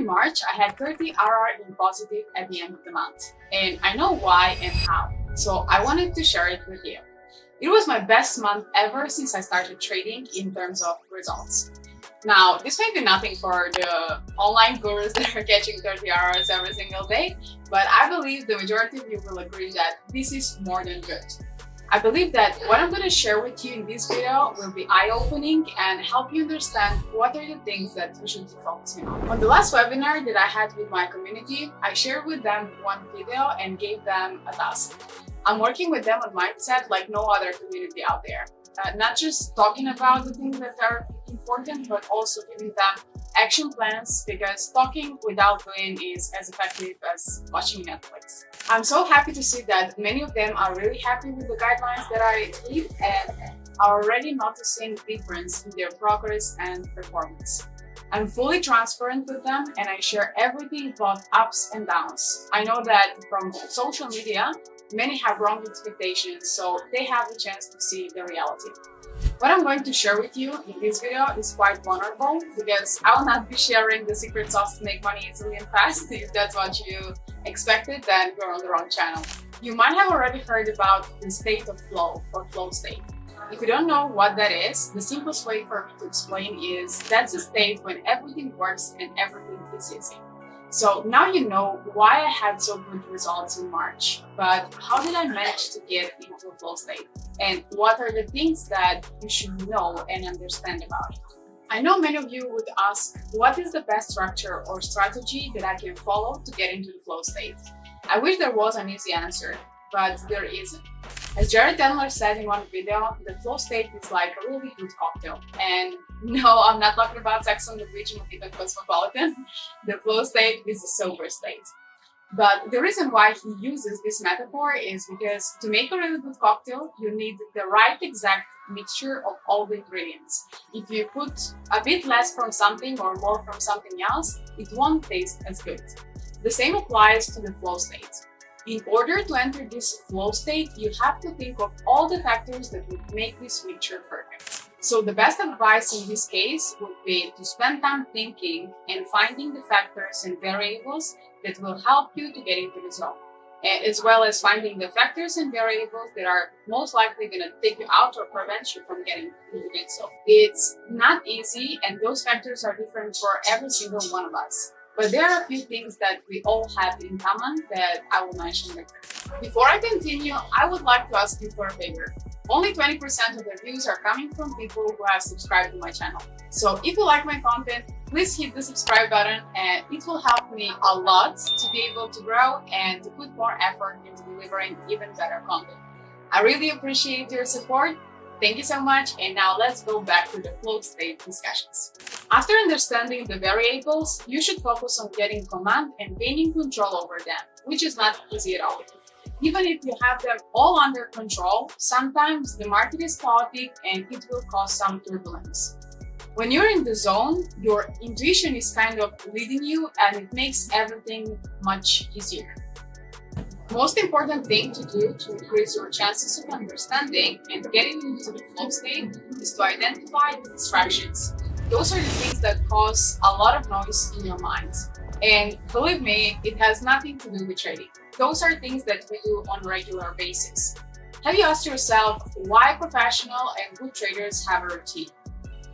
in March, I had 30 RR in positive at the end of the month, and I know why and how, so I wanted to share it with you. It was my best month ever since I started trading in terms of results. Now, this may be nothing for the online gurus that are catching 30 RRs every single day, but I believe the majority of you will agree that this is more than good. I believe that what I'm going to share with you in this video will be eye-opening and help you understand what are the things that you should be focusing on. On the last webinar that I had with my community, I shared with them one video and gave them a task. I'm working with them on mindset like no other community out there. Not just talking about the things that are important, but also giving them action plans, because talking without doing is as effective as watching Netflix. I'm so happy to see that many of them are really happy with the guidelines that I give and are already noticing difference in their progress and performance. I'm fully transparent with them and I share everything about ups and downs. I know that from social media, many have wrong expectations, so they have the chance to see the reality. What I'm going to share with you in this video is quite vulnerable, because I will not be sharing the secret sauce to make money easily and fast. If that's what you expected, then you're on the wrong channel. You might have already heard about the state of flow or flow state. If you don't know what that is, the simplest way for me to explain is that's a state when everything works and everything is easy. So now you know why I had so good results in March, but how did I manage to get into a flow state? And what are the things that you should know and understand about it? I know many of you would ask, what is the best structure or strategy that I can follow to get into the flow state? I wish there was an easy answer, but there isn't. As Jared Tendler said in one video, the flow state is like a really good cocktail. And no, I'm not talking about Sex on the Beach and even Cosmopolitan. The flow state is a sober state. But the reason why he uses this metaphor is because to make a really good cocktail, you need the right exact mixture of all the ingredients. If you put a bit less from something or more from something else, it won't taste as good. The same applies to the flow state. In order to enter this flow state, you have to think of all the factors that would make this mixture perfect. So the best advice in this case would be to spend time thinking and finding the factors and variables that will help you to get into the zone, as well as finding the factors and variables that are most likely going to take you out or prevent you from getting into the zone. It's not easy, and those factors are different for every single one of us. But there are a few things that we all have in common that I will mention later. Before I continue, I would like to ask you for a favor. Only 20% of the views are coming from people who have subscribed to my channel. So if you like my content, please hit the subscribe button, and it will help me a lot to be able to grow and to put more effort into delivering even better content. I really appreciate your support. Thank you so much, and now let's go back to the flow state discussions. After understanding the variables, you should focus on getting command and gaining control over them, which is not easy at all. Even if you have them all under control, sometimes the market is chaotic and it will cause some turbulence. When you're in the zone, your intuition is kind of leading you, and it makes everything much easier. Most important thing to do to increase your chances of understanding and getting into the flow state is to identify the distractions. Those are the things that cause a lot of noise in your mind. And believe me, it has nothing to do with trading. Those are things that we do on a regular basis. Have you asked yourself why professional and good traders have a routine?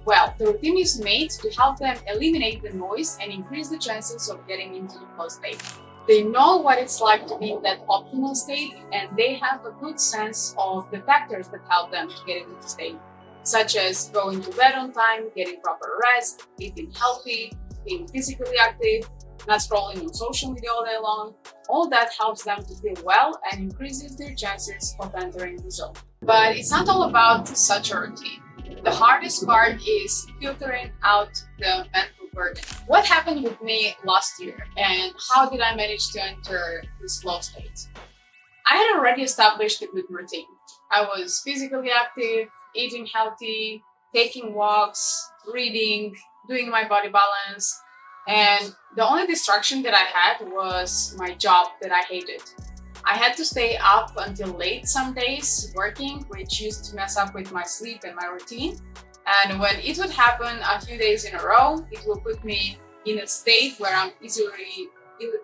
Well, the routine is made to help them eliminate the noise and increase the chances of getting into the flow state. They know what it's like to be in that optimal state, and they have a good sense of the factors that help them to get into the state, such as going to bed on time, getting proper rest, eating healthy, being physically active, not scrolling on social media all day long. All that helps them to feel well and increases their chances of entering the zone. But it's not all about such a routine. The hardest part is filtering out the mental burden. What happened with me last year, and how did I manage to enter this flow state? I had already established a good routine. I was physically active, eating healthy, taking walks, reading, doing my body balance, and the only distraction that I had was my job that I hated. I had to stay up until late some days working, which used to mess up with my sleep and my routine. And when it would happen a few days in a row, it will put me in a state where I'm easily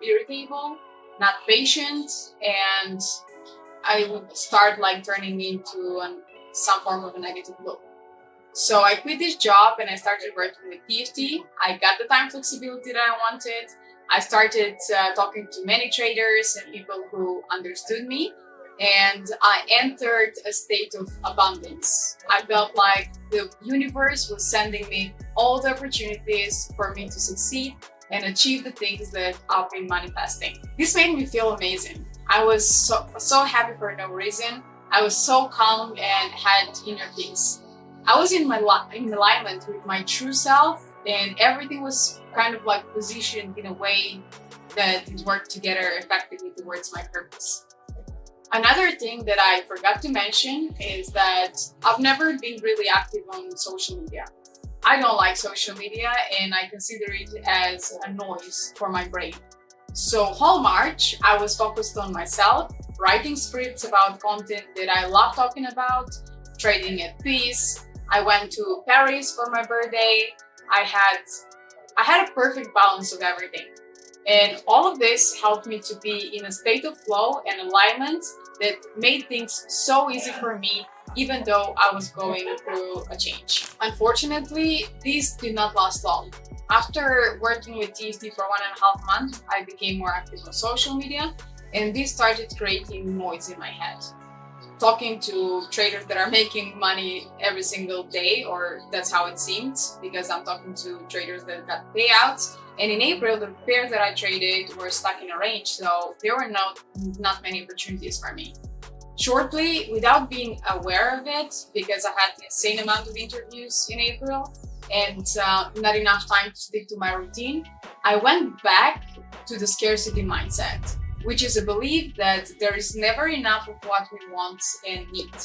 irritable, not patient, and I would start like turning into some form of a negative loop. So I quit this job and I started working with TFT. I got the time flexibility that I wanted. I started talking to many traders and people who understood me. And I entered a state of abundance. I felt like the universe was sending me all the opportunities for me to succeed and achieve the things that I've been manifesting. This made me feel amazing. I was so happy for no reason. I was so calm and had inner peace. I was in alignment with my true self, and everything was kind of like positioned in a way that it worked together effectively towards my purpose. Another thing that I forgot to mention is that I've never been really active on social media. I don't like social media and I consider it as a noise for my brain. So whole March, I was focused on myself, writing scripts about content that I love talking about, trading at peace. I went to Paris for my birthday. I had a perfect balance of everything. And all of this helped me to be in a state of flow and alignment that made things so easy for me, even though I was going through a change. Unfortunately, this did not last long. After working with TFT for 1.5 months, I became more active on social media, and this started creating noise in my head. Talking to traders that are making money every single day, or that's how it seemed, because I'm talking to traders that got payouts. And in April, the pairs that I traded were stuck in a range, so there were not many opportunities for me. Shortly, without being aware of it, because I had the insane amount of interviews in April and not enough time to stick to my routine, I went back to the scarcity mindset, which is a belief that there is never enough of what we want and need.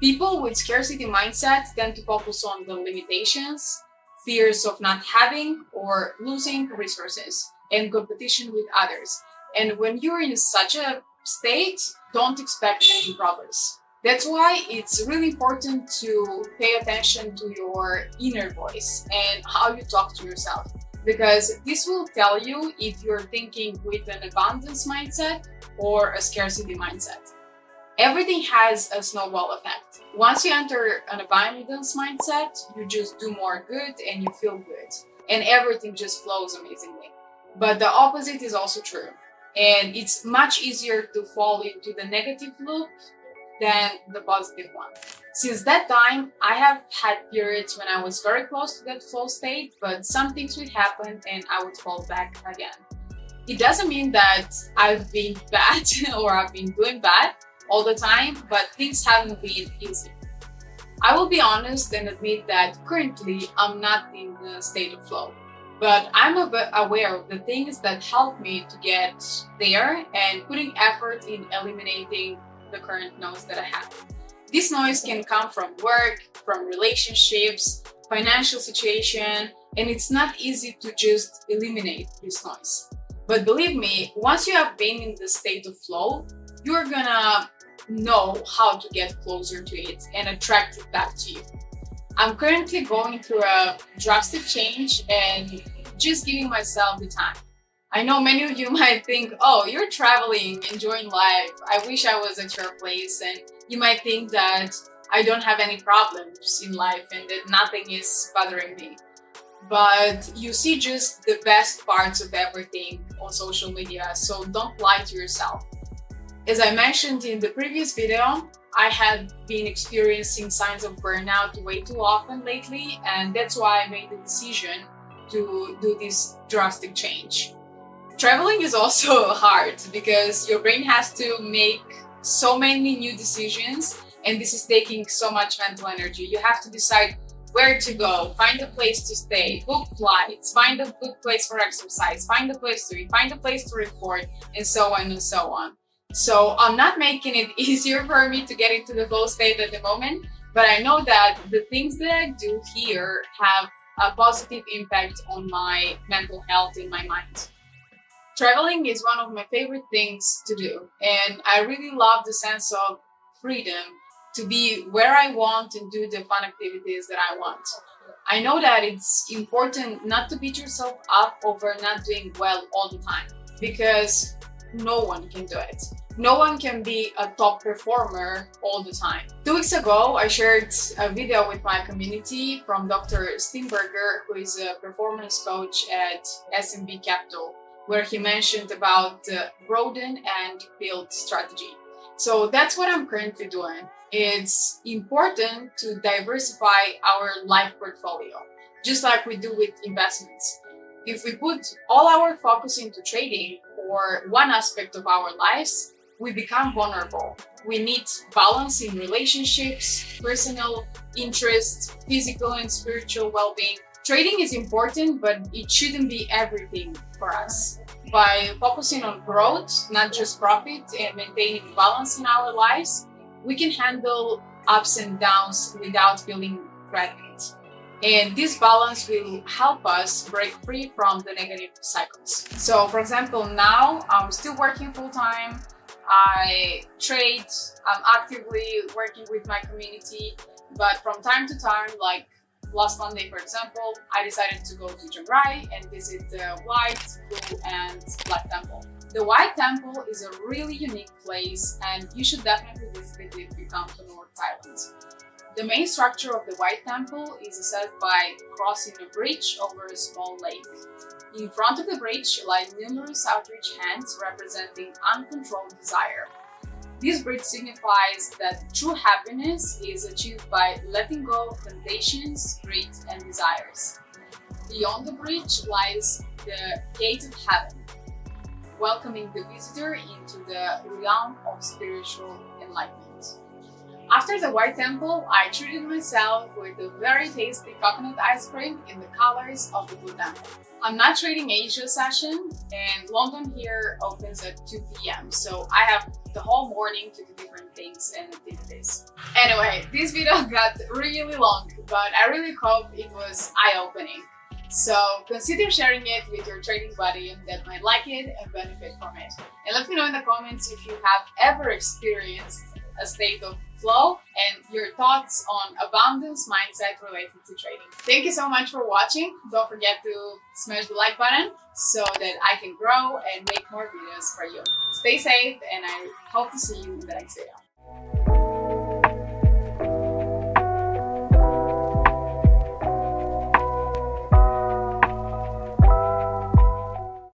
People with scarcity mindset tend to focus on the limitations, fears of not having or losing resources, and competition with others. And when you're in such a state, don't expect any progress. That's why it's really important to pay attention to your inner voice and how you talk to yourself, because this will tell you if you're thinking with an abundance mindset or a scarcity mindset. Everything has a snowball effect. Once you enter an abundance mindset, you just do more good and you feel good, and everything just flows amazingly. But the opposite is also true, and it's much easier to fall into the negative loop than the positive one. Since that time, I have had periods when I was very close to that flow state, but some things would happen and I would fall back again. It doesn't mean that I've been bad or I've been doing bad all the time, but things haven't been easy. I will be honest and admit that currently I'm not in the state of flow, but I'm aware of the things that help me to get there and putting effort in eliminating the current noise that I have. This noise can come from work, from relationships, financial situation, and it's not easy to just eliminate this noise. But believe me, once you have been in the state of flow, you're gonna know how to get closer to it and attract it back to you. I'm currently going through a drastic change and just giving myself the time. I know many of you might think, oh, you're traveling, enjoying life. I wish I was at your place. And you might think that I don't have any problems in life and that nothing is bothering me. But you see just the best parts of everything on social media, so don't lie to yourself. As I mentioned in the previous video, I had been experiencing signs of burnout way too often lately, and that's why I made the decision to do this drastic change. Traveling is also hard because your brain has to make so many new decisions, and this is taking so much mental energy. You have to decide where to go, find a place to stay, book flights, find a good place for exercise, find a place to eat, find a place to record, and so on and so on. So I'm not making it easier for me to get into the flow state at the moment, but I know that the things that I do here have a positive impact on my mental health in my mind. Traveling is one of my favorite things to do, and I really love the sense of freedom to be where I want and do the fun activities that I want. I know that it's important not to beat yourself up over not doing well all the time, because no one can do it. No one can be a top performer all the time. 2 weeks ago, I shared a video with my community from Dr. Steinberger, who is a performance coach at SMB Capital, where he mentioned about the broaden and build strategy. So that's what I'm currently doing. It's important to diversify our life portfolio, just like we do with investments. If we put all our focus into trading or one aspect of our lives, we become vulnerable. We need balance in relationships, personal interests, physical and spiritual well-being. Trading is important, but it shouldn't be everything for us. By focusing on growth, not just profit, and maintaining balance in our lives, we can handle ups and downs without feeling threatened. And this balance will help us break free from the negative cycles. So, for example, now I'm still working full-time. I trade, I'm actively working with my community, but from time to time, like last Monday, for example, I decided to go to Chiang Rai and visit the White, Blue, and Black Temple. The White Temple is a really unique place, and you should definitely visit it if you come to North Island. The main structure of the White Temple is set by crossing a bridge over a small lake. In front of the bridge lie numerous outreach hands representing uncontrolled desire. This bridge signifies that true happiness is achieved by letting go of temptations, greed, and desires. Beyond the bridge lies the gate of heaven, welcoming the visitor into the realm of spiritual enlightenment. After the White Temple, I treated myself with a very tasty coconut ice cream in the colors of the Blue Temple. I'm not trading Asia session, and London here opens at 2 p.m. So I have the whole morning to do different things and activities. Anyway, this video got really long, but I really hope it was eye-opening. So consider sharing it with your trading buddy that might like it and benefit from it. And let me know in the comments if you have ever experienced a state of flow and your thoughts on abundance mindset related to trading. Thank you so much for watching. Don't forget to smash the like button so that I can grow and make more videos for you. Stay safe, and I hope to see you in the next video.